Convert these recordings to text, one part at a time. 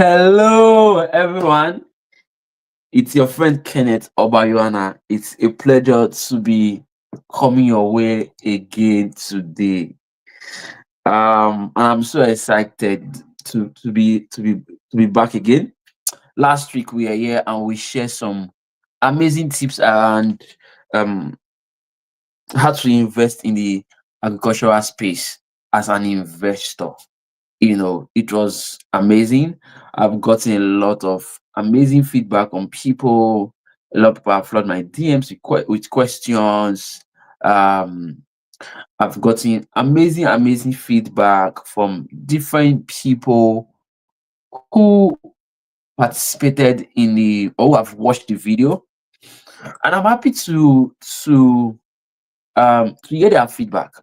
Hello, everyone. It's your friend Kenneth Obayuana. It's a pleasure to be coming your way again today. And I'm so excited to be back again. Last week we were here and we shared some amazing tips around um how to invest in the agricultural space as an investor. It was amazing. I've gotten a lot of amazing feedback on people. A lot of people have flooded my DMs with questions. um I've gotten amazing feedback from different people who participated in the or who have watched the video, and I'm happy to hear their feedback.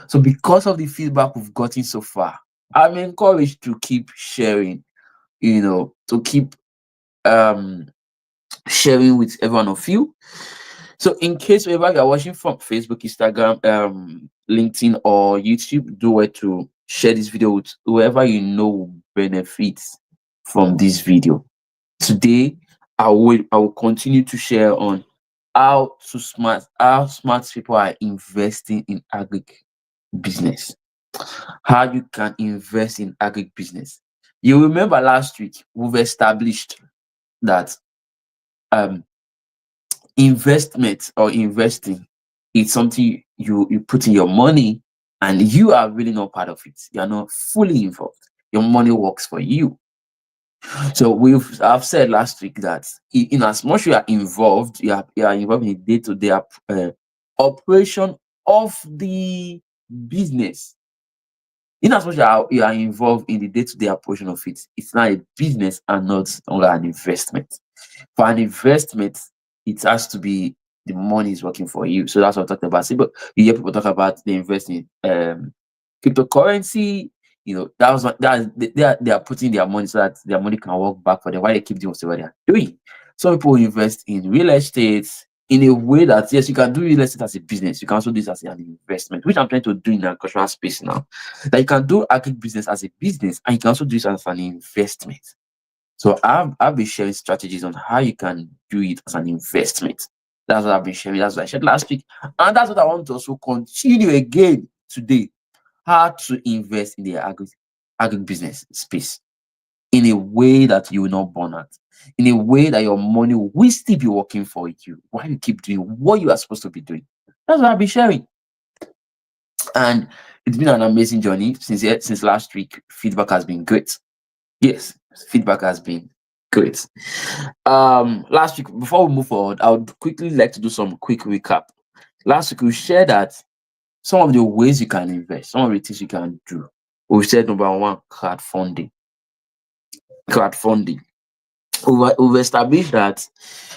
So because of the feedback we've gotten so far, I'm encouraged to keep sharing, to keep um sharing with every one of you. So in case wherever you are watching from Facebook, Instagram, LinkedIn, or YouTube, do it to share this video with whoever you know will benefit from this video. Today, I will continue to share on how smart people are investing in business. How you can invest in business. You remember last week we've established that um investment or investing is something you put in your money, and you are really not part of it. You are not fully involved. Your money works for you. So I've said last week that in as much you are involved, you are involved in the day-to-day operation of the business. In as much you are involved in the day-to-day operation of it, it's now a business and not only an investment. For an investment, it has to be the money is working for you. So that's what I talked about. See, but you hear people talk about they invest in cryptocurrency. That was what they are putting their money so that their money can work back for them while they keep doing whatever they are doing. Some people invest in real estate in a way that, yes, you can do real estate as a business. You can also do this as an investment, which I'm trying to do in the cultural space now. That you can do business as a business, and you can also do this as an investment. So I've been sharing strategies on how you can do it as an investment. That's what I've been sharing. That's what I shared last week. And that's what I want to also continue again today. How to invest in the agribusiness space in a way that you will not burn out, in a way that your money will still be working for you while you keep doing what you are supposed to be doing. That's what I've been sharing. And it's been an amazing journey since last week. Feedback has been great. Yes, feedback has been great. Last week, before we move forward, I would quickly like to do some quick recap. Last week we shared that some of the ways you can invest, some of the things you can do. We said number one, crowdfunding. Crowdfunding. We've established that.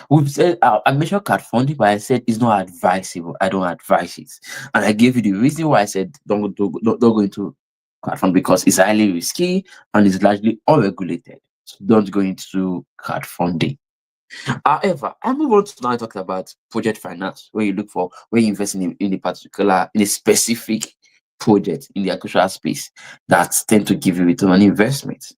We've said I mentioned crowdfunding, but I said it's not advisable. I don't advise it, and I gave you the reason why I said don't go into crowdfunding, because it's highly risky and it's largely unregulated. So don't go into crowdfunding. However, I move on to now talk about project finance, where you invest in a specific project in the agricultural space that tend to give you return on investment.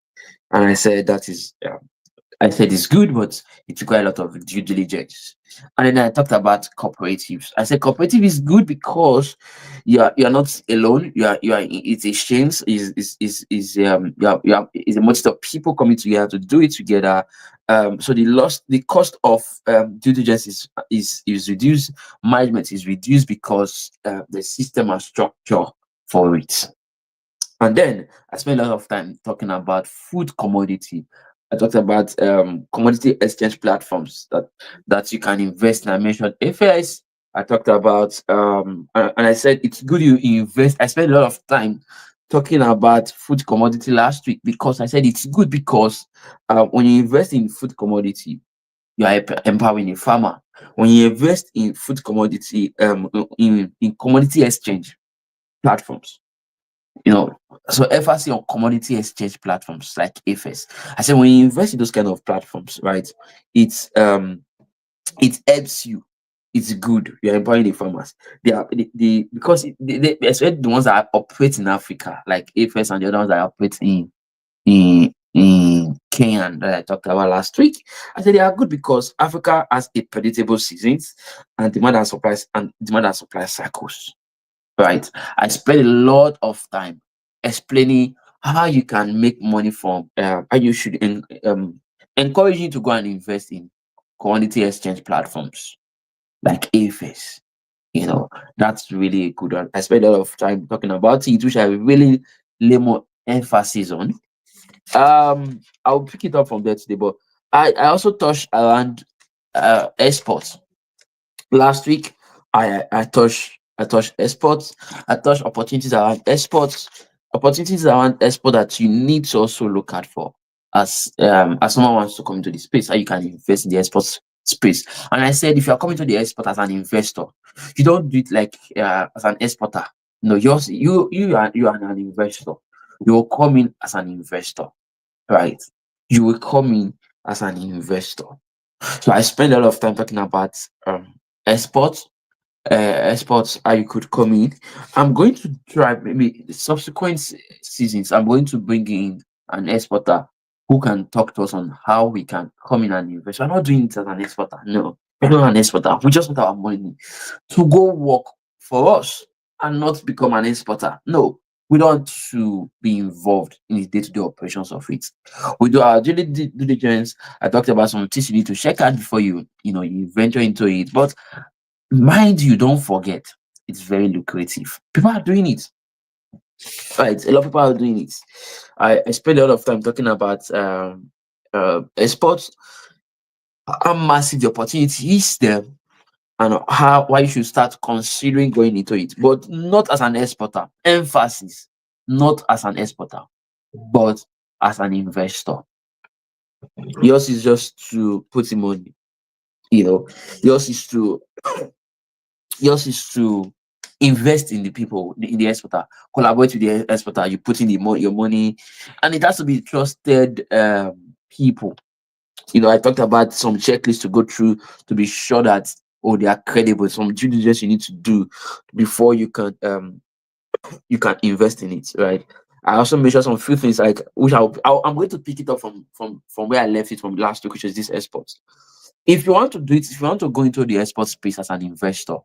And I said it's good, but it requires a lot of due diligence. And then I talked about cooperatives. I said cooperative is good because you are not alone. It's a change. Is a multitude of people coming together to do it together. So the cost of due diligence is reduced. Management is reduced because the system and structure for it. And then I spent a lot of time talking about food commodity. I talked about commodity exchange platforms that you can invest in. I mentioned FS. I talked about and I said it's good you invest. I spent a lot of time talking about food commodity last week because I said it's good because when you invest in food commodity, you are empowering a farmer. When you invest in food commodity, in commodity exchange platforms, you know, so emphasis on commodity exchange platforms like AFS. I said when you invest in those kind of platforms, right, it's it helps you. It's good. You're empowering the farmers. They are the because especially the ones that operate in Africa, like AFS and the other ones that operate in Kenya that I talked about last week. I said they are good because Africa has a predictable seasons and demand and supply cycles. Right. I spend a lot of time explaining how you can make money from how you should encourage you to go and invest in commodity exchange platforms like AFS. That's really a good one. I spend a lot of time talking about it, which I really lay more emphasis on. I'll pick it up from there today, but I also touched around exports. Last week, I touched exports. I touched opportunities around export that you need to also look out for as someone wants to come into the space, how you can invest in the export space. And I said, if you are coming to the export as an investor, you don't do it like as an exporter. No, you are an investor. You will come in as an investor, right? You will come in as an investor. So I spend a lot of time talking about exports, exports, how you could come in. I'm going to try maybe the subsequent seasons. I'm going to bring in an exporter who can talk to us on how we can come in and invest. We're not doing it as an exporter. No, we're not an exporter. We just want our money to go work for us and not become an exporter. No, we don't want to be involved in the day-to-day operations of it. We do our due diligence. I talked about some things you need to check out before you venture into it. But mind you, don't forget, it's very lucrative. People are doing it. Right. A lot of people are doing it. I spend a lot of time talking about exports, how massive the opportunity is there, and how why you should start considering going into it, but not as an exporter. Emphasis, not as an exporter, but as an investor. Yours is just to put in money, you know, yours is to yours is to invest in the people, in the exporter, collaborate with the exporter, you put in your money, and it has to be trusted people. I talked about some checklists to go through to be sure that they are credible, some due diligence you need to do before you can invest in it, right? I also mentioned some few things like which I'm going to pick it up from where I left it from last week, which is this exports. If you want to do it, if you want to go into the export space as an investor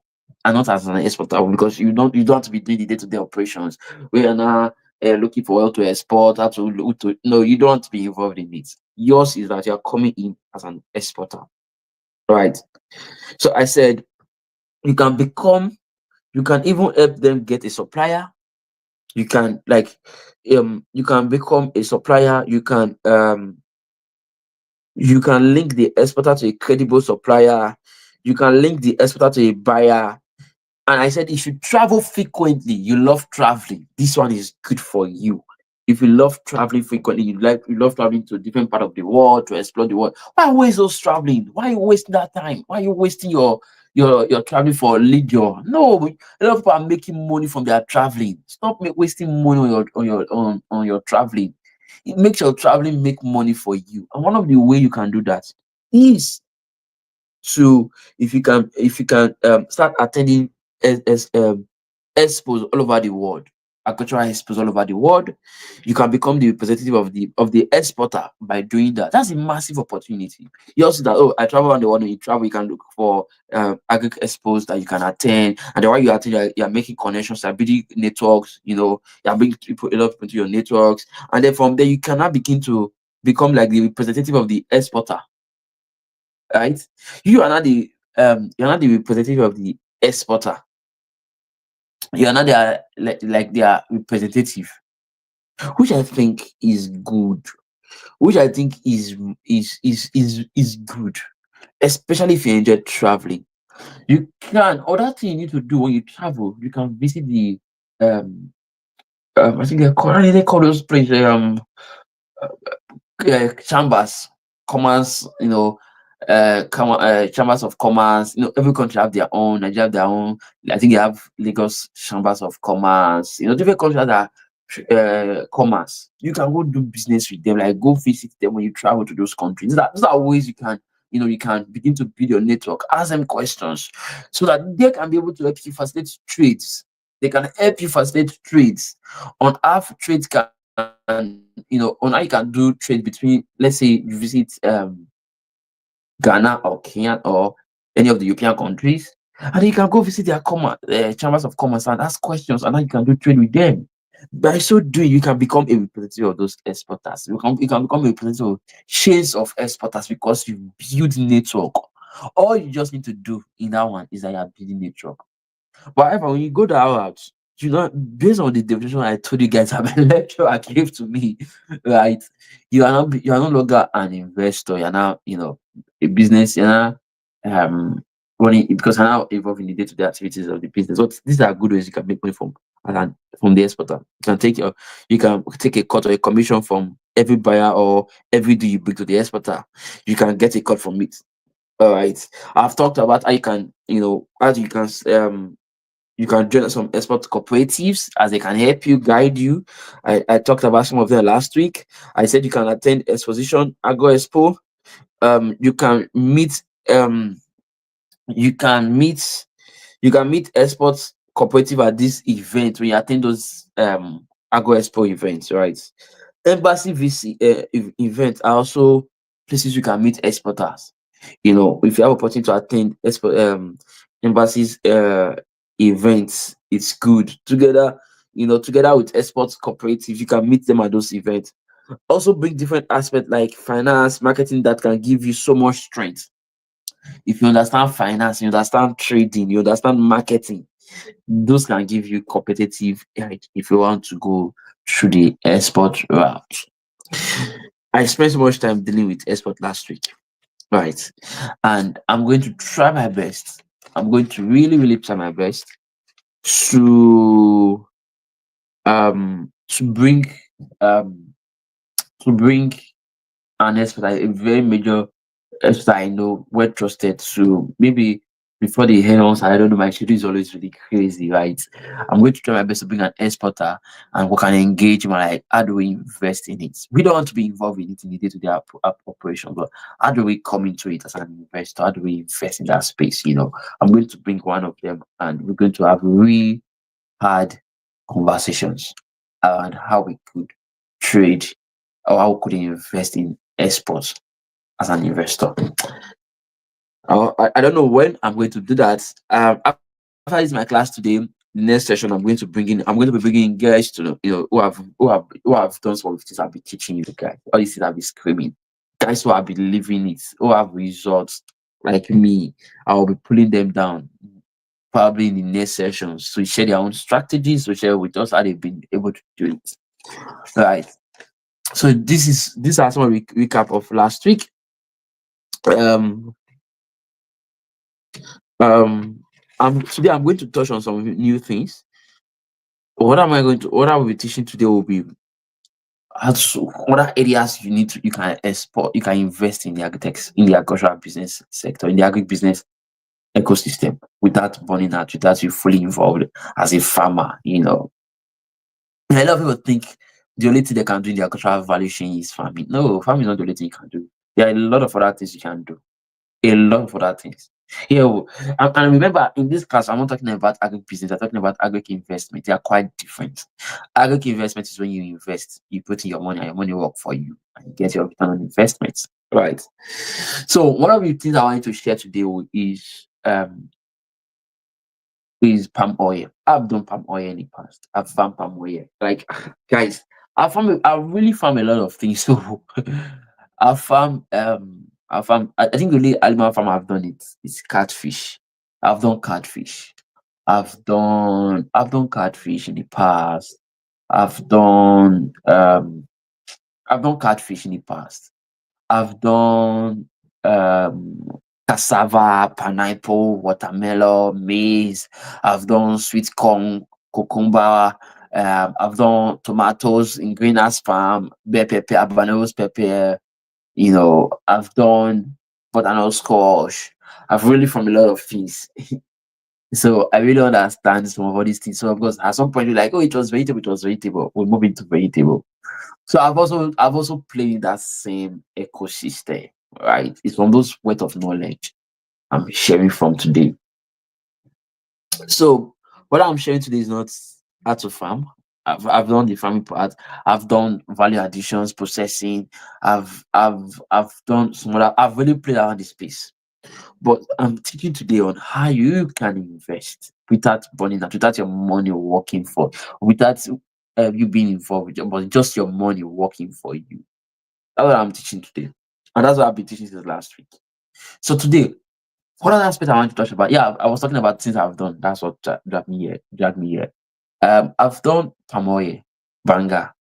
and not as an exporter, because you don't have to be doing the day-to-day operations. We are now looking for how to export, how to no, you don't want to be involved in it. Yours is that you're coming in as an exporter, right? So I said you can even help them get a supplier. You can become a supplier. You can link the exporter to a credible supplier. You can link the exporter to a buyer. And I said, if you travel frequently, you love traveling, this one is good for you. If you love traveling frequently, you love traveling to a different part of the world to explore the world. Why waste those traveling? Why you wasting that time? Why you wasting your traveling for leisure? No, a lot of people are making money from their traveling. Stop wasting money on your traveling. It makes your traveling make money for you. And one of the way you can do that is to if you can start attending expos all over the world, agricultural expos all over the world. You can become the representative of the exporter by doing that. That's a massive opportunity. You also that, I travel around the world. When you travel, you can look for agri expos that you can attend, and then while you attend, you're making connections, you're building networks. You're bringing people, a lot of people into your networks, and then from there you can now begin to become like the representative of the exporter, right? You're not the representative of the exporter. You're not their like their representative, which I think is good. Which I think is good, especially if you enjoy traveling. You can other thing you need to do when you travel. You can visit the um I think they call those places chambers, commerce, chambers of commerce. Every country have their own. Nigeria have their own. I think they have Lagos chambers of commerce. Different countries have their commerce. You can go do business with them, like go visit them when you travel to those countries. Those are ways you can begin to build your network. Ask them questions so that they can be able to help you facilitate trades. They can help you facilitate trades on how trades on how you can do trade between, let's say you visit Ghana or Kenya or any of the European countries, and you can go visit their chambers of commerce and ask questions, and now you can do trade with them. By so doing, you can become a representative of those exporters. You can become a representative of chains of exporters because you build network. All you just need to do in that one is that you are building network. But however, when you go that route, based on the definition I told you guys, I'm a lecturer gave to me, right? You are no longer an investor. You're now, a business. You're now running because you're now involved in the day-to-day activities of the business. What these are good ways you can make money from the exporter. You can take a cut or a commission from every buyer or every deal you bring to the exporter. You can get a cut from it. All right. I've talked about how you can join some export cooperatives as they can help you, guide you. I talked about some of them last week. I said you can attend exposition, Agro Expo. You can meet you can meet export cooperative at this event when you attend those Agro Expo events, right? Embassy events are also places you can meet exporters. If you have opportunity to attend embassies events, it's good. Together with export cooperatives, you can meet them at those events. Also bring different aspects like finance, marketing that can give you so much strength. If you understand finance, you understand trading, you understand marketing, those can give you competitive edge if you want to go through the export route. I spent so much time dealing with export last week, right? And I'm going to try my best. I'm going to really, really try my best to to bring um to bring an expert, a very major expert I know, well trusted. So maybe before the head on, I don't know, my schedule is always really crazy, right? I'm going to try my best to bring an exporter and we can engage him, like how do we invest in it? We don't want to be involved in it in the day-to-day operation, but how do we come into it as an investor? How do we invest in that space? I'm going to bring one of them and we're going to have really hard conversations around how we could trade or how we could invest in exports as an investor. I don't know when I'm going to do that. After this my class today, the next session I'm going to be bringing in guys who have done some of the things I'll be teaching you guys. All these things I'll be screaming. Guys who have been living it, who have results like me. I will be pulling them down probably in the next sessions to share their own strategies, to share with us how they've been able to do it. Right. So these are some of the recap of last week. Um Today I'm going to touch on some new things. What I will be teaching today will be other areas you can export, you can invest in the agritech, in the agricultural business sector, in the agribusiness ecosystem without burning out, without you fully involved as a farmer. A lot of people think the only thing they can do in the agricultural value chain is farming. No, farming is not the only thing you can do. There are a lot of other things you can do. A lot of other things. Yeah, and remember, in this class, I'm not talking about agribusiness. I'm talking about agri investment. They are quite different. Agri investment is when you invest, you put in your money, and your money work for you, and you get your return on investments. Right. So one of the things I wanted to share today is palm oil. I've done palm oil in the past. I've farmed palm oil. Like guys, I really farm a lot of things. So I think the only animal farm I've done it is catfish. I've done catfish. I've done catfish in the past. I've done um I've done catfish in the past. I've done cassava, pineapple, watermelon, maize. I've done sweet corn, cucumber. I've done tomatoes in greenhouse farm, bell pepper, habaneros pepper. I've done butternut squash. I've really from a lot of things. So I really understand some of all these things. So of course, at some point you're like, oh, it was vegetable. We move into vegetable. So I've also played in that same ecosystem, right? It's from those weight of knowledge I'm sharing from today. So what I'm sharing today is not how to farm. I've done the farming part. I've done value additions, processing. I've done some other. I've really played around the space. But I'm teaching today on how you can invest without burning out, without your money working for, without you being involved, but just your money working for you. That's what I'm teaching today, and that's what I've been teaching since last week. So today, what other aspect I want to touch about? Yeah, I was talking about things I've done. That's what dragged me here. Dragged me here. I've done palm oil, banga.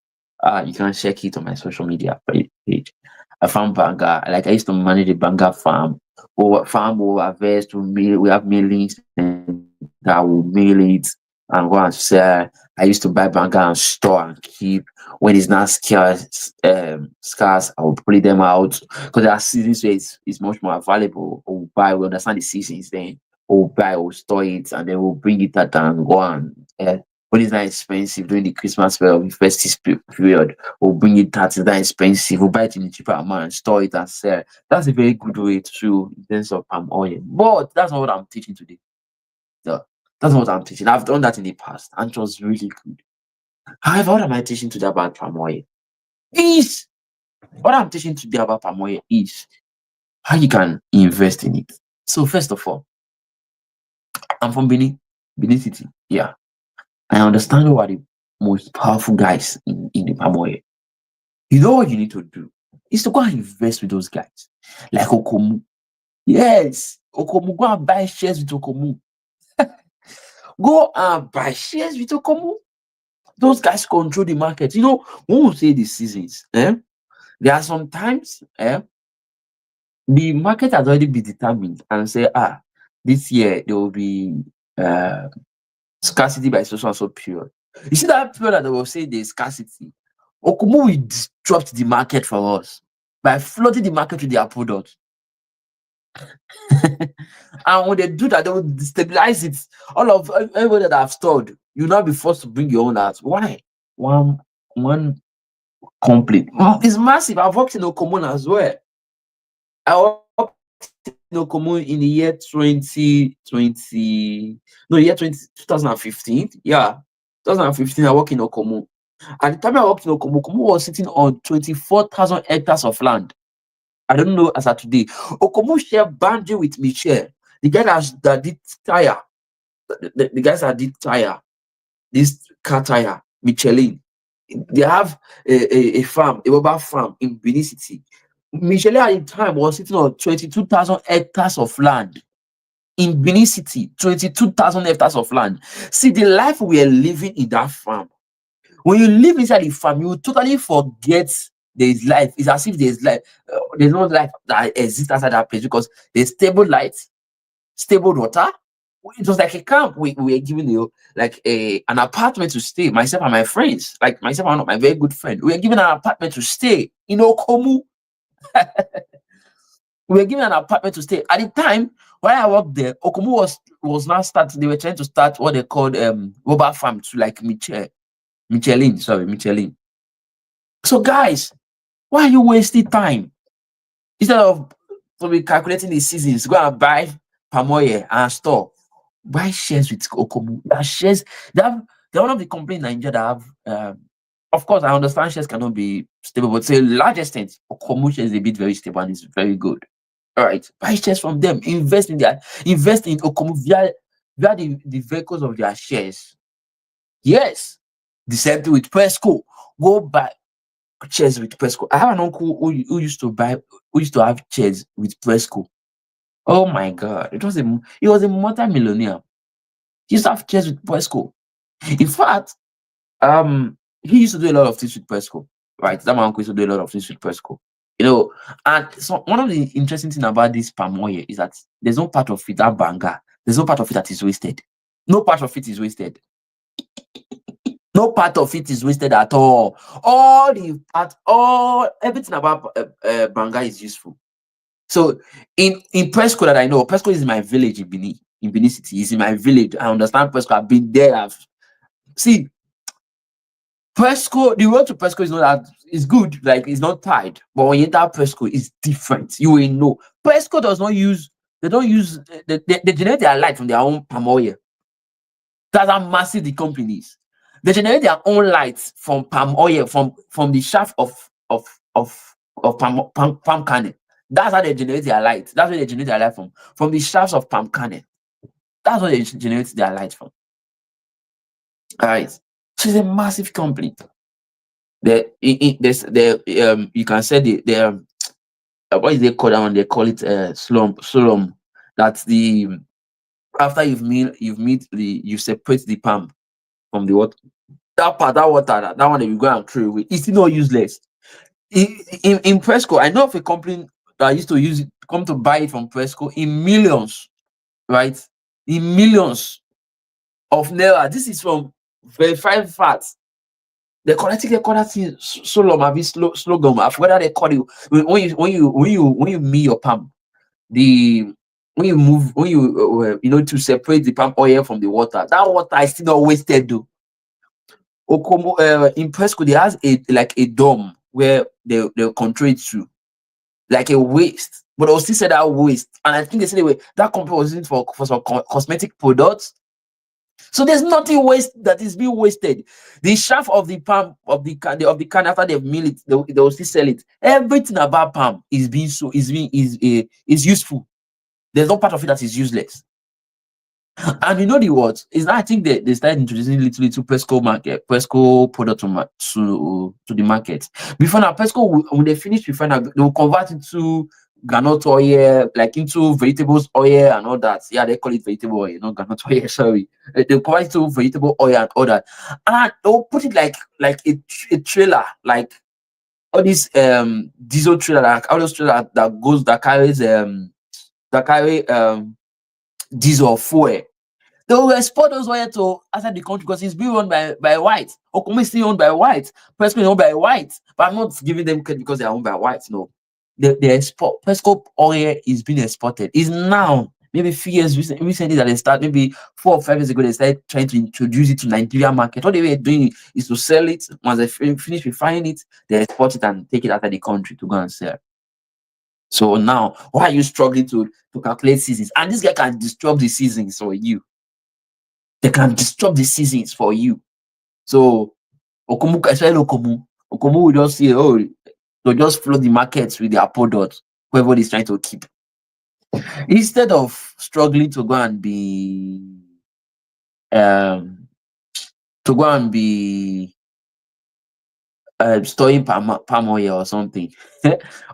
You can check it on my social media page. I found banga. Like I used to manage a banga farm. Or farm will harvest. We have millings and that will mill it and go and sell. I used to buy banga and store and keep. When it's not scarce, I will pull them out because there are seasons where it's much more valuable. We'll buy. We understand the seasons then. We'll buy. We'll store it and then we'll bring it out and go and when it's not expensive during the Christmas period, the festive period, we'll bring it out, it's not expensive, we'll buy it in a cheaper amount, store it and sell. That's a very good way to in terms of palm oil. But that's not what I'm teaching today. So, that's not what I'm teaching. I've done that in the past and it was really good. However, what am I teaching today about palm oil? Is what I'm teaching today about palm oil is how you can invest in it. So first of all, I'm from Benin City. Yeah. I understand who are the most powerful guys in the palm oil. You know what you need to do is to go and invest with those guys. Like Okomu. Yes, Okomu. Go and buy shares with Okomu. Go and buy shares with Okomu. Those guys control the market. When we say the seasons, there are sometimes the market has already been determined and say, this year there will be uh scarcity by so and so period. You see that period that they will say there's scarcity. Okumu will disrupt the market for us by flooding the market with their product. And when they do that, they will destabilize it. All of everybody that have stored, you'll not be forced to bring your own out. Why? One complaint. It's massive. I've worked in Okomun as well. I worked in Okomun in the year 2020, no, year 2015. Yeah, 2015, I worked in Okomun. At the time I worked in Okomu, Okomu was sitting on 24,000 hectares of land. I don't know as of today. Okomu share boundary with Michelle, the guy that did tire, the guys that did tire, this car tire, Michelin. They have a farm, a mobile farm in Benin City. Michelin at the time was sitting on 22,000 hectares of land in Benin City. 22,000 hectares of land. See the life we are living in that farm. When you live inside the farm, you totally forget there is life. It's as if there's life. There's no life that exists outside that place because there's stable light, stable water. It was like a camp. We were given like an apartment to stay. Myself and my friends, like myself and one of my very good friend, we were given an apartment to stay in Okomu. We were given an apartment to stay. At the time when I worked there, Okomu was now starting. They were trying to start what they called mobile farm to like Michelin. So guys, why are you wasting time? Instead of to be calculating the seasons, go and buy palm oil and store. Buy shares with Okomu. That shares they're one of the companies in Nigeria that have of course I understand shares cannot be stable, but to a large extent, Okomu shares is a bit very stable and it's very good. All right. Buy shares from them, invest in Okomu via the vehicles of their shares. Yes. The same thing with Presco. Go buy chairs with Presco. I have an uncle who used to have chairs with Presco. Oh my god, he was a multi-millionaire. He used to have chairs with Presco. In fact, he used to do a lot of things with Presco. Right, that my uncle used to do a lot of things with Presco. And so one of the interesting thing about this palm oil is that there's no part of it that banger. There's no part of it that is wasted. No part of it is wasted. No part of it is wasted at all. All the part, all everything about Banga is useful. So in Presco that I know, Presco is in my village in Benin City. It's in my village. I understand Presco. I've been there. See Presco. The road to Presco is not that it's good. Like it's not tied, but when you enter Presco, it's different. You will know. Presco does not use. They don't use. They generate their light from their own palm oil. That's how massive the company is. They generate their own lights from palm oil, from the shaft of palm kernel. That's how they generate their light. That's where they generate their light from the shafts of palm kernel. That's where they generate their light from. All right. So it's a massive company. You can say what is they call that one? They call it slum. That's the after you separate the palm from the water. That part, that water, that one that you go and throw away, it's still not useless. In Presco, I know of a company that used to use it, come to buy it from Presco in millions, right? In millions of naira. This is from verified facts. They call that thing slogan. I forgot how they call it. When you meet your palm, the when you move when you to separate the palm oil from the water, that water is still not wasted though. Okomo in Presco, they has a dome where they'll control it to like a waste, but they'll still say that waste. And I think they said that company was using for some cosmetic products. So there's nothing waste that is being wasted. The shaft of the palm of the can after they've milled it, they'll still sell it. Everything about palm is being is useful. There's no part of it that is useless. And you know the what is that I think they started introducing little Presco product to the market. Before now, Presco when they finish refining, they will convert it to granite oil, like into vegetables oil and all that. Yeah, they call it vegetable oil, not granite oil. Sorry, they'll convert it to vegetable oil and all that, and they'll put it like a trailer, like all these diesel trailer, like all those trailer that carry diesel or fuel. They will export those oil to outside the country because it's being run by white. Okume is still owned by white. Presco is owned by white. But I'm not giving them credit because they are owned by white. No. They export. Presco oil is being exported. It's now, maybe a few years recently that they start, maybe 4 or 5 years ago, they started trying to introduce it to Nigeria market. What they were doing is to sell it. Once they finish refining it, they export it and take it out of the country to go and sell. So now, why are you struggling to calculate seasons? And this guy can disrupt the seasons for you. They can disrupt the seasons for you. So Okomu, especially Okomu will just say, oh, they'll just flood the markets with their product, whoever is trying to keep. Instead of struggling to go and be storing palm oil or something,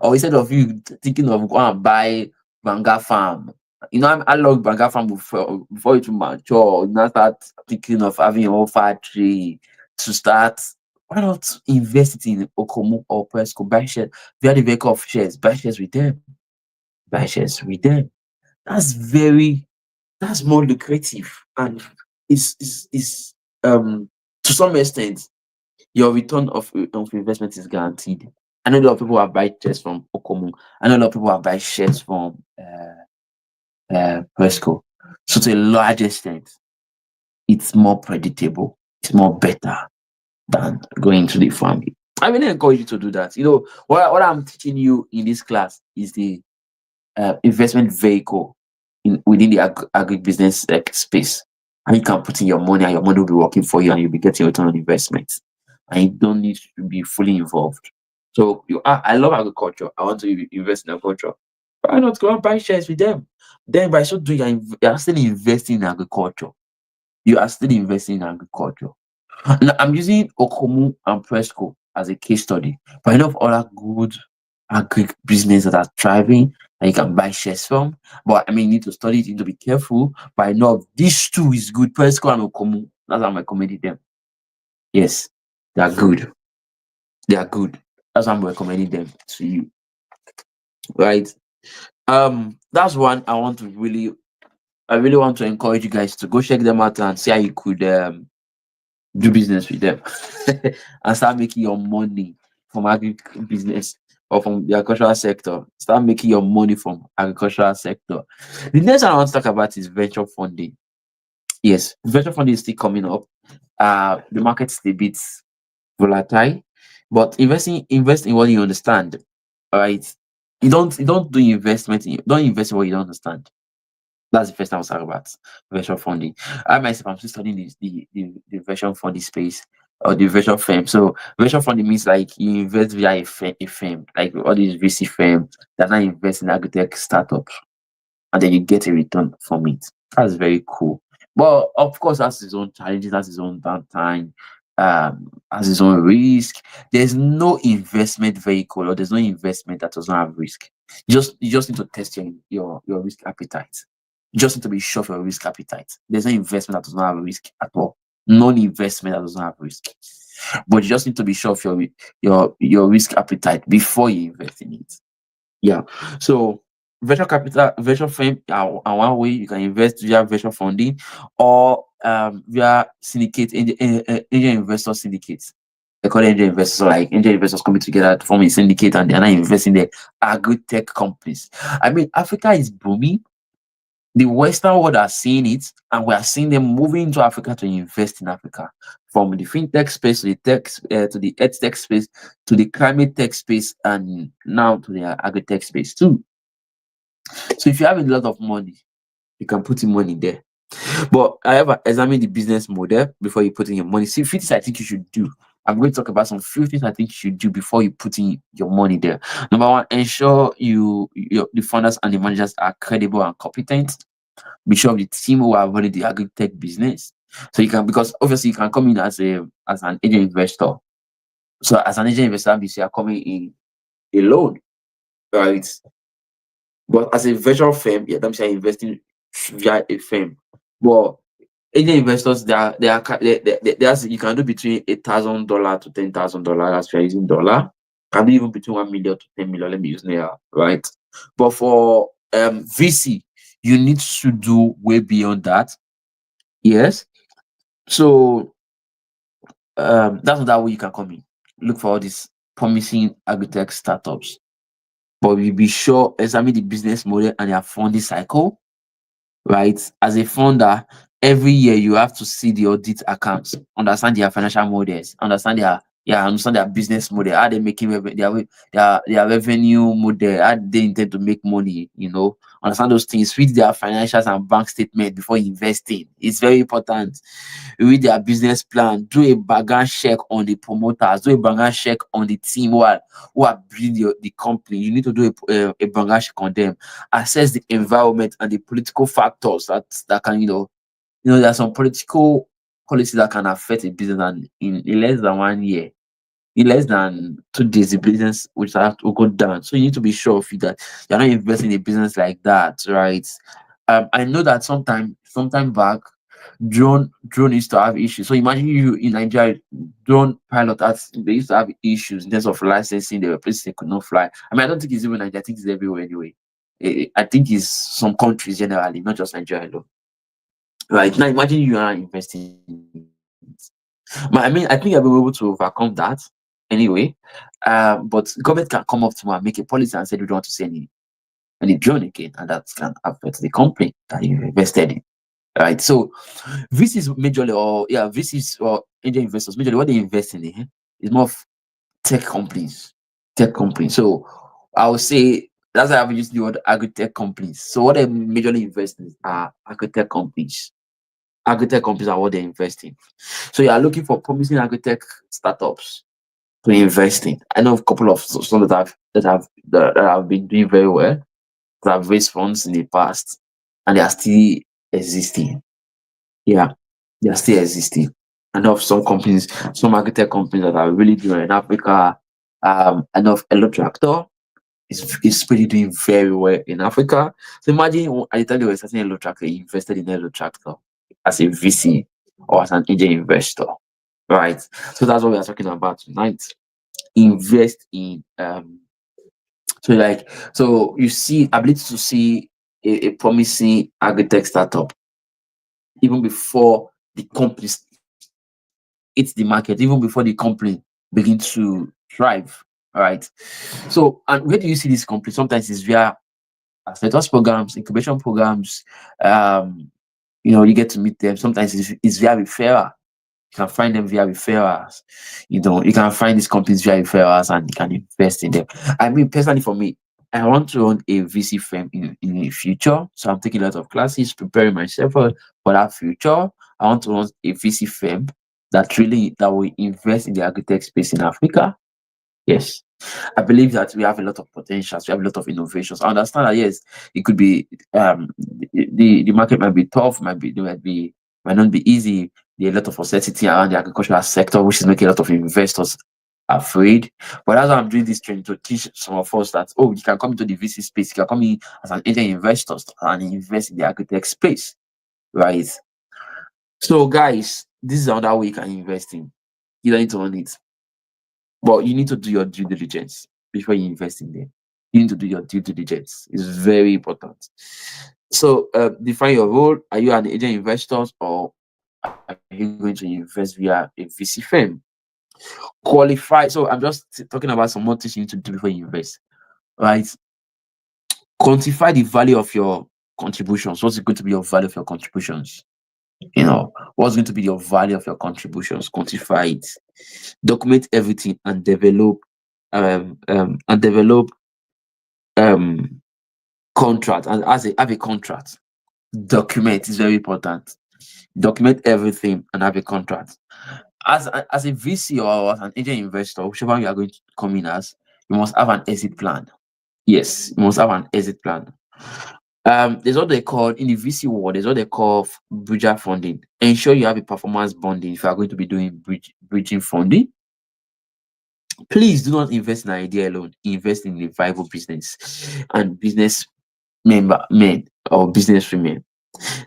or instead of you thinking of go and buy Banga farm. You know, I love Banga farm before it mature. You now start thinking of having your own factory to start. Why not invest it in Okomu or Presco? Buy shares. If you have the vehicle of shares, buy shares with them. Buy shares with them. That's more lucrative and is to some extent your return of investment is guaranteed. I know a lot of people have buy shares from Okomu. I know a lot of people have buy shares from Presco. So to a large extent, it's more predictable. It's more better than going to the farm. I really encourage you to do that. You know, what I'm teaching you in this class is the investment vehicle within the agribusiness space. And you can put in your money and your money will be working for you and you'll be getting return on investment. And you don't need to be fully involved. So I love agriculture. I want to invest in agriculture. Why not go and buy shares with them? Then by so doing, you are still investing in agriculture. You are still investing in agriculture. Now, I'm using Okomu and Presco as a case study, but I know of other good agri business that are thriving that you can buy shares from. But I mean, you need to study it, you need to be careful. But I know of these two is good, Presco and Okomu. That's why I'm recommending them. Yes, they are good. They are good. That's why I'm recommending them to you. Right. That's one I really want to encourage you guys to go check them out and see how you could do business with them and start making your money from business or from the agricultural sector. Start making your money from agricultural sector. The next one I want to talk about is venture funding. Yes, venture funding is still coming up. The market is a bit volatile, but invest in what you understand. All right. You don't do investment in don't invest in what you don't understand. That's the first time I was talking about venture funding. I myself, I'm still studying the venture funding space or the venture firm. So venture funding means like you invest via a firm, like all these VC firm that now invest in agri-tech startups, and then you get a return from it. That's very cool. But of course, has its own challenges, has its own downtime, has its own risk. There's no investment vehicle or there's no investment that does not have risk. You just need to test your risk appetite. You just need to be sure of your risk appetite. There's no investment that does not have risk at all. Non-investment that does not have risk. But you just need to be sure of your risk appetite before you invest in it. Yeah. So venture firm are one way you can invest via venture funding or via angel investor syndicates. They call it angel investors, so like angel investors coming together to form a syndicate and they're now investing in the agri tech companies. I mean, Africa is booming. The Western world are seeing it, and we are seeing them moving into Africa to invest in Africa, from the fintech space to the to the ed tech space to the climate tech space, and now to the agri tech space too. So if you have a lot of money, you can put in money there. But however, examine the business model before you put in your money. See, few things I think you should do. I'm going to talk about some few things I think you should do before you put in your money there. Number one, ensure the founders and the managers are credible and competent. Be sure of the team who are running the agri-tech business. So you can, because obviously you can come in as an angel investor. So as an angel investor, means you are coming in alone, right? But as a virtual firm, yeah, that means you're investing via a firm. But angel investors, you can do between $8,000 to $10,000 as you're using dollar. Can be even between 1 million to 10 million. Let me use naira, right? But for VC, you need to do way beyond that. Yes. So that's another way you can come in. Look for all these promising agri-tech startups. But we be sure examine the business model and their funding cycle, right? As a founder, every year you have to see the audit accounts, understand their financial models, understand their business model, how they making their revenue model, how they intend to make money, understand those things, read their financials and bank statement before investing. It's very important. Read their business plan, do a background check on the promoters, do a background check on the team who are building the company. You need to do a background check on them, assess the environment and the political factors that can, there are some political policies that can affect a business, and in less than 1 year, in less than 2 days, the business will go down. So you need to be sure of it that you're not investing in a business like that, right? I know that sometime back, drone used to have issues. So imagine you in Nigeria, drone pilot they used to have issues in terms of licensing. There were places they could not fly. I mean, I don't think it's even Nigeria. I think it's everywhere anyway. I think it's some countries generally, not just Nigeria alone. Right now, imagine you are investing in it. But I mean, I think I'll be able to overcome that anyway. But government can come up to me and make a policy and say we don't want to see any drone again, and that can affect the company that you invested in. Right. So this is majorly, this is angel investors majorly what they invest in is more of tech companies. Tech companies. So I would say that's why I've used the word agri-tech companies. So what they majorly invest in are agri-tech companies. Agri-tech companies are what they invest in. So you are looking for promising agri-tech startups to invest in. I know a couple of some that have been doing very well, that have raised funds in the past, and they are still existing. Yeah, they are still existing. I know of some companies, some agri-tech companies that are really doing in Africa. I know of Elo Tractor is really doing very well in Africa. So imagine at the time they were starting Elo Tractor, you invested in Elo Tractor as a VC or as an angel investor, right? So that's what we are talking about tonight. Invest in so you see ability to see a promising agri-tech startup even before the company hit the market even before the company begin to thrive. All right. So, and where do you see this company? Sometimes it's via accelerator programs, incubation programs. You get to meet them. Sometimes it's via referral. You can find them via referrals. You can find these companies via referrals and you can invest in them. I mean, personally, for me, I want to run a VC firm in the future. So I'm taking a lot of classes, preparing myself for that future. I want to run a VC firm that will invest in the agri-tech space in Africa. Yes. I believe that we have a lot of potentials, we have a lot of innovations. I understand that yes, it could be the market might be tough, might not be easy. There are a lot of uncertainty around the agricultural sector, which is making a lot of investors afraid. But that's why I'm doing this training to teach some of us that you can come into the VC space, you can come in as an angel investor and invest in the agri-tech space. Right. So guys, this is another way you can invest in. You don't need to own it. But you need to do your due diligence before you invest in them. You need to do your due diligence. It's very important. So define your role. Are you an agent investor or are you going to invest via a VC firm? Qualify. So I'm just talking about some more things you need to do before you invest. Right? Quantify the value of your contributions. What's going to be your value of your contributions? What's going to be your value of your contributions? Quantify it. Document everything and develop um contract and have a contract. Document is very important. Document everything and have a contract. As a VC or as an angel investor, whichever you are going to come in as, you must have an exit plan. Yes, you must have an exit plan. There's what they call in the VC world, there's what they call bridger funding. Ensure you have a performance bonding if you are going to be doing bridging funding. Please do not invest in an idea alone. Invest in a viable business and business men or business women.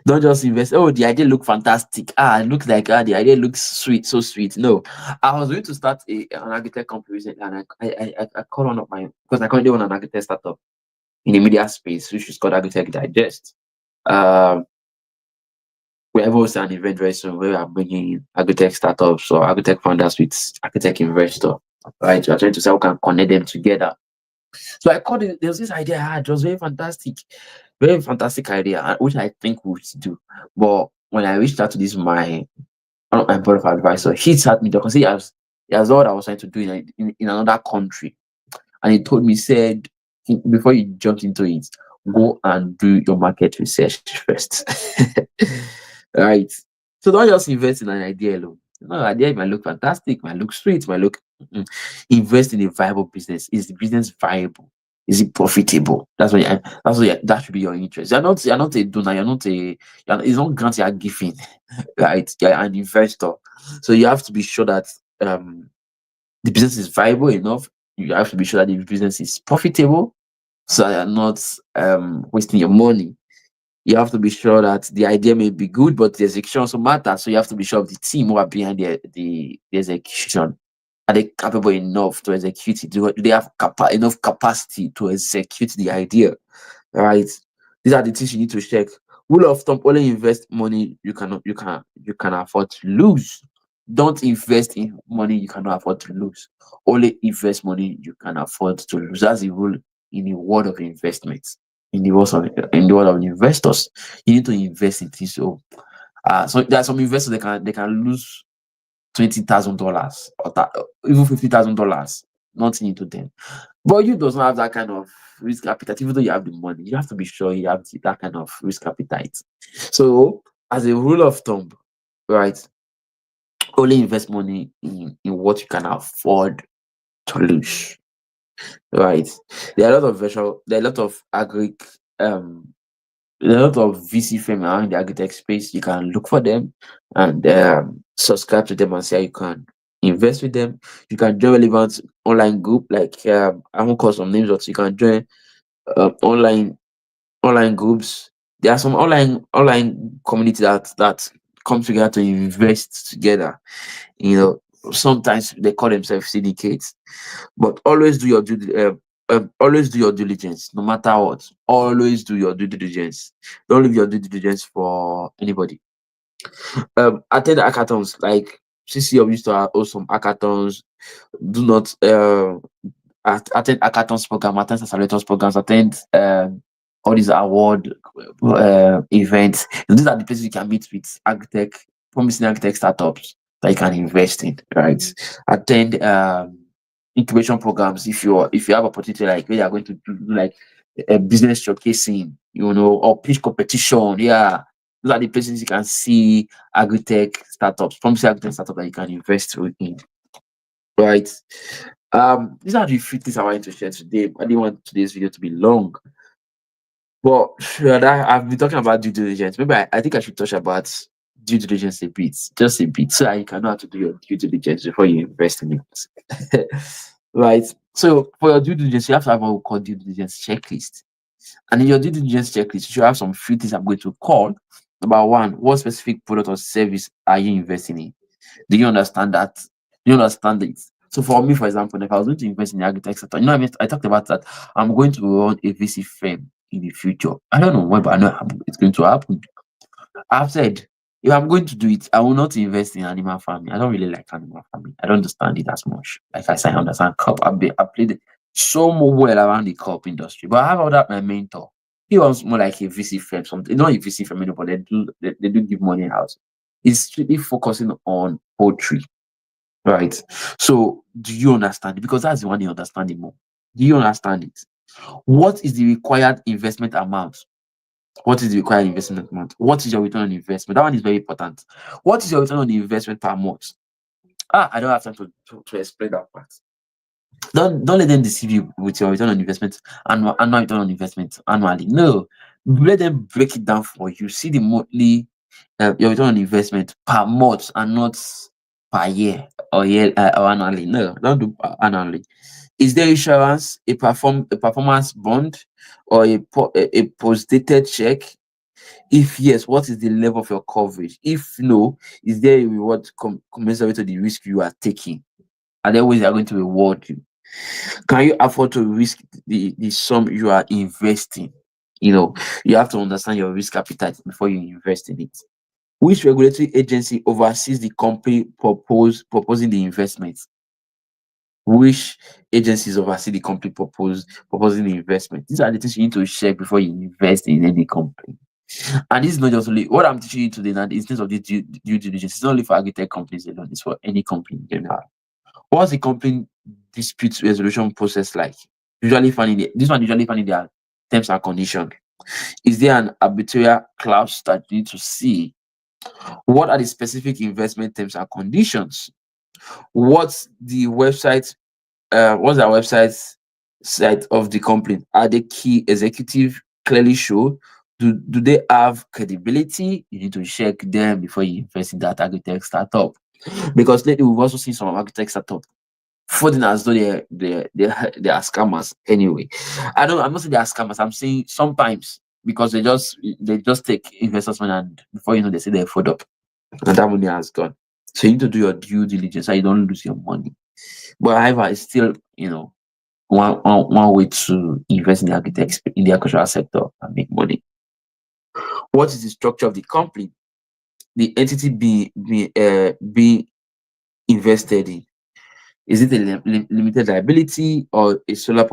Don't just invest. Oh, the idea look fantastic. It looks like the idea looks sweet, so sweet. No, I was going to start an architect company recently, and I called one of my because I currently own an architect startup in the media space, which is called Architect Digest. Um, we're hosting an event very soon where I'm bringing in architect startups or architect founders with architect investor. Right, we're trying to say how we can connect them together. So I called it. There was this idea I had. It was very fantastic idea, which I think we should do. But when I reached out to this one of my board of advisor, he sat me down because he has what I was trying to do in another country, and he told me said before you jumped into it, go and do your market research first. Right. So don't just invest in an idea alone. Idea might look fantastic, might look sweet, might look. Invest in a viable business. Is the business viable? Is it profitable? That should be your interest. You're not a donor. It's not grant you are giving, right? You're an investor, so you have to be sure that the business is viable enough. You have to be sure that the business is profitable, so you're not wasting your money. You have to be sure that the idea may be good, but the execution also matters. So you have to be sure of the team who are behind the execution. Are they capable enough to execute it? Do they have enough capacity to execute the idea? Right? These are the things you need to check. Rule of thumb: only invest money you can afford to lose. Don't invest in money you cannot afford to lose. Only invest money you can afford to lose. That's the rule in the world of investments. In the world of investors, you need to invest in things. So there are some investors they can lose $20,000 or even $50,000, nothing into them. But you does not have that kind of risk appetite, even though you have the money. You have to be sure you have that kind of risk appetite. So, as a rule of thumb, right, only invest money in what you can afford to lose. Right. There are a lot of um there are a lot of VC firms around the agritech space. You can look for them and subscribe to them and see how you can invest with them. You can join relevant online group like I won't call some names, but you can join online groups. There are some online community that come together to invest together. Sometimes they call themselves syndicates, but always do your diligence, no matter what. Always do your due diligence. Don't leave your due diligence for anybody. Attend hackathons. Like CC of used to host some hackathons. Do not attend hackathons program, attend accelerators programs, attend all these award events. These are the places you can meet with architect, promising architect startups that you can invest in, right? Attend incubation programs if you have opportunity, like where you are going to do like a business showcasing, or pitch competition. Yeah, those are the places you can see agritech startups, promising agritech startups that you can invest in, right? These are the few things I wanted to share today. I didn't want today's video to be long, but I've been talking about due diligence. Maybe I think I should touch about due diligence a bit, just a bit, so that you can know how to do your due diligence before you invest in it. Right. So for your due diligence, you have to have what we call due diligence checklist. And in your due diligence checklist, you should have some few things I'm going to call. Number one, what specific product or service are you investing in? Do you understand that? Do you understand it? So for me, for example, if I was going to invest in the agri-tech sector, I talked about that. I'm going to run a VC firm in the future. I don't know when, but I know it's going to happen. I've said, if I'm going to do it, I will not invest in animal farming. I don't really like animal farming. I don't understand it as much. Like I said, I understand crop. I played so more well around the crop industry. But I have that my mentor. He was more like a VC firm, something. Not a VC firm, but they do give money out. He's strictly focusing on poultry. Right. So do you understand it? Because that's the one you understand it more. Do you understand it? What is the required investment amount? What is the required investment amount? What is your return on investment? That one is very important. What is your return on investment per month? I don't have time to explain that part. Don't let them deceive you with your return on investment, annual return on investment annually. No, let them break it down for you. See the monthly your return on investment per month and not per year or annually. No, don't do annually. Is there insurance, a performance bond, or a post dated check? If yes, what is the level of your coverage? If no, is there a reward commensurate to the risk you are taking? Are there ways they are going to reward you? Can you afford to risk the sum you are investing? You have to understand your risk appetite before you invest in it. Which regulatory agency oversees the company proposing the investment? Which agencies oversee the company proposing the investment? These are the things you need to check before you invest in any company. And this is not just only what I'm teaching you today. Now, in terms of the due diligence, it's not only for agri-tech companies alone, it's for any company in general. What's the company dispute resolution process like? This one usually finding their terms and conditions. Is there an arbitrary clause that you need to see? What are the specific investment terms and conditions? What's the website? What's the website site of the company? Are the key executive clearly show? Do they have credibility? You need to check them before you invest in that agri-tech startup. Because lately we've also seen some agri-tech startup funding as though they are scammers. Anyway, I'm not saying they are scammers. I'm saying sometimes because they just take investors money, and before you know they say they're fraud up and that money has gone. So you need to do your due diligence so you don't lose your money. But however, it's still one way to invest in the architects in the agricultural sector and make money. What is the structure of the company? The entity being invested in. Is it a limited liability or a solar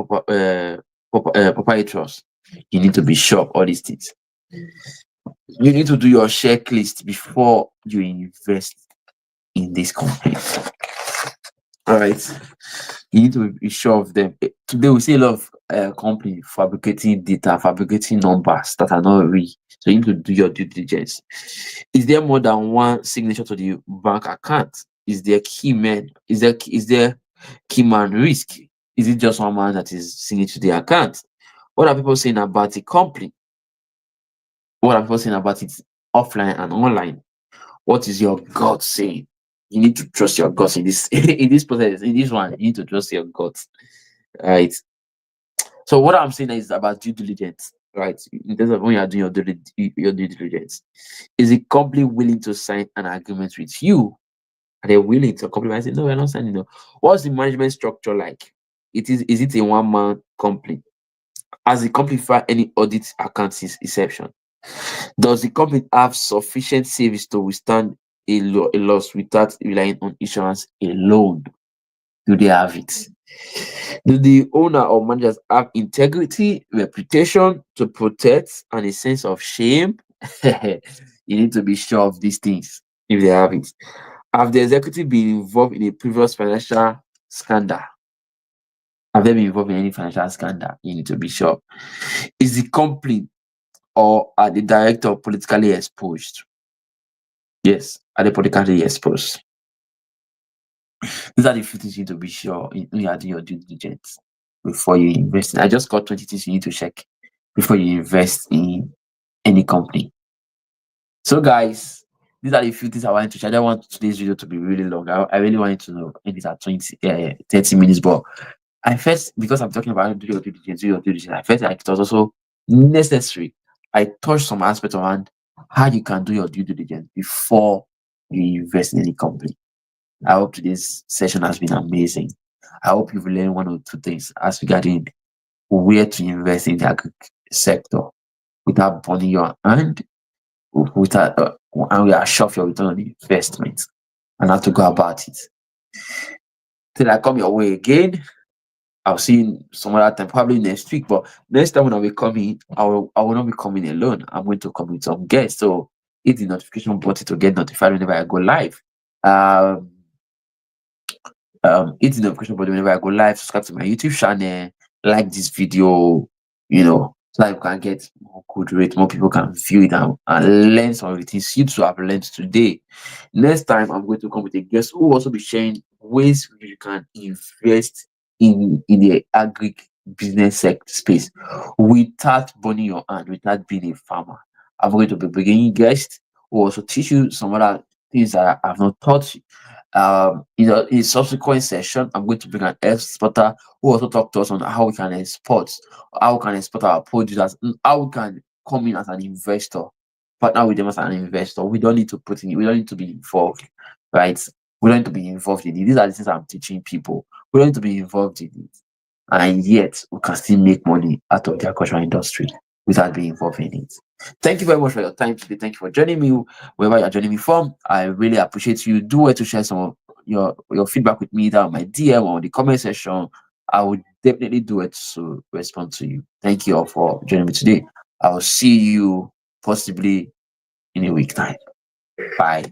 proprietors? You need to be sure of all these things. You need to do your checklist before you invest in this company. All right. You need to be sure of them. Today we see a lot of company fabricating data, fabricating numbers that are not real. So you need to do your due diligence. Is there more than one signature to the bank account? Is there key man? Is there key man risk? Is it just one man that is signing to the account? What are people saying about the company? What are people saying about it offline and online? What is your gut saying? You need to trust your gut in this in this process. In this one, you need to trust your gut. Right. So what I'm saying is about due diligence, right? In terms of when you are doing your due diligence, is the company willing to sign an agreement with you? Are they willing to compromise? No, we're not signing. No. What's the management structure like? Is it a one-man company? Has the company filed any audit accounts since inception? Does the company have sufficient savings to withstand a loss without relying on insurance alone? Do they have it? Do the owner or managers have integrity, reputation to protect, and a sense of shame? You need to be sure of these things if they have it. Have the executive been involved in a previous financial scandal? Have they been involved in any financial scandal? You need to be sure. Is the company or are the director politically exposed? Yes, are they politically exposed? These are the few things you need to be sure when you are doing your due diligence before you invest. I just got 20 things you need to check before you invest in any company. So, guys, these are the few things I wanted to share. I don't want today's video to be really long. I really wanted to know if it's at 30 minutes, but I first, because I'm talking about do your due diligence, I felt like it was also necessary. I touched some aspects around how you can do your due diligence before you invest in any company. I hope today's session has been amazing. I hope you've learned one or two things as regarding where to invest in the agri sector without burning your hand, without and we are sure of your return on investment and how to go about it. Till I come your way again, I'll see you some other time, probably next week. But next time when I'll be coming, I will not be coming alone. I'm going to come with some guests. So hit the notification button to get notified whenever I go live. Um, hit the notification button whenever I go live. Subscribe to my YouTube channel. Like this video, so that you can get more good rate. More people can view it and learn some of the things you two have learned today. Next time, I'm going to come with a guest who will also be sharing ways you can invest in the agri business space without burning your hand, without being a farmer. I'm going to be bringing guests who will also teach you some other things that I have not taught you. In subsequent session, I'm going to bring an exporter who also talk to us on how we can export our produce, and how we can come in as an investor, partner with them as an investor. We don't need to we don't need to be involved, right? We don't need to be involved in it. These are the things I'm teaching people. We don't need to be involved in it. And yet we can still make money out of the agricultural industry without being involved in it. Thank you very much for your time today. Thank you for joining me wherever you're joining me from. I really appreciate you. Do well to share some of your feedback with me down my DM or the comment section. I would definitely do it to respond to you. Thank you all for joining me today. I will see you possibly in a week time. Bye.